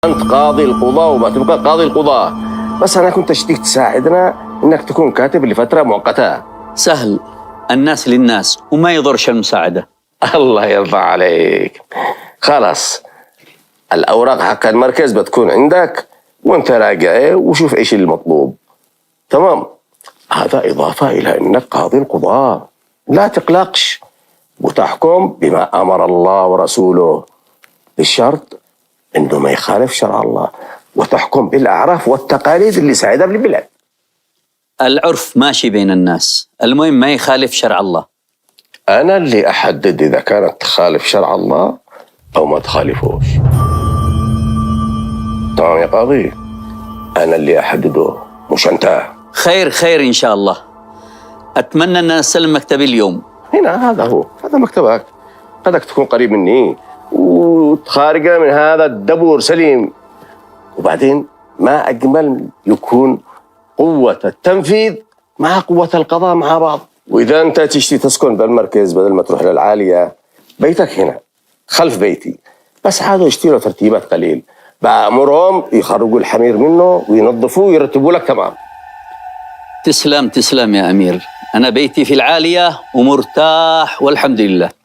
أنت قاضي القضاء وما تبقى قاضي القضاء، بس أنا كنت أشتيك تساعدنا إنك تكون كاتب لفترة مؤقتة. سهل، الناس للناس وما يضرش المساعدة. الله يرضى عليك. خلاص، الأوراق حق المركز بتكون عندك وأنت راجع وشوف إيش المطلوب. تمام. هذا إضافة إلى إنك قاضي القضاء، لا تقلقش، وتحكم بما أمر الله ورسوله، بالشرط إنه ما يخالف شرع الله، وتحكم بالأعراف والتقاليد اللي ساعدها بالبلاد. العرف ماشي بين الناس، المهم ما يخالف شرع الله. أنا اللي أحدد إذا كانت تخالف شرع الله أو ما تخالفوش. تمام يا قاضي؟ أنا اللي أحدده مش أنت. خير خير إن شاء الله. أتمنى أن أستلم مكتبي اليوم. هنا هذا هو، هذا مكتبك، بدك تكون قريب مني وتخارجة من هذا الدبور سليم. وبعدين ما أجمل يكون قوة التنفيذ مع قوة القضاء مع بعض. وإذا أنت تشتي تسكن بالمركز بدل ما تروح للعالية، بيتك هنا خلف بيتي، بس عادوا يشتروا ترتيبات قليل، بأمرهم يخرجوا الحمير منه وينظفوه ويرتبوا لك تمام. تسلم تسلم يا أمير، أنا بيتي في العالية ومرتاح والحمد لله.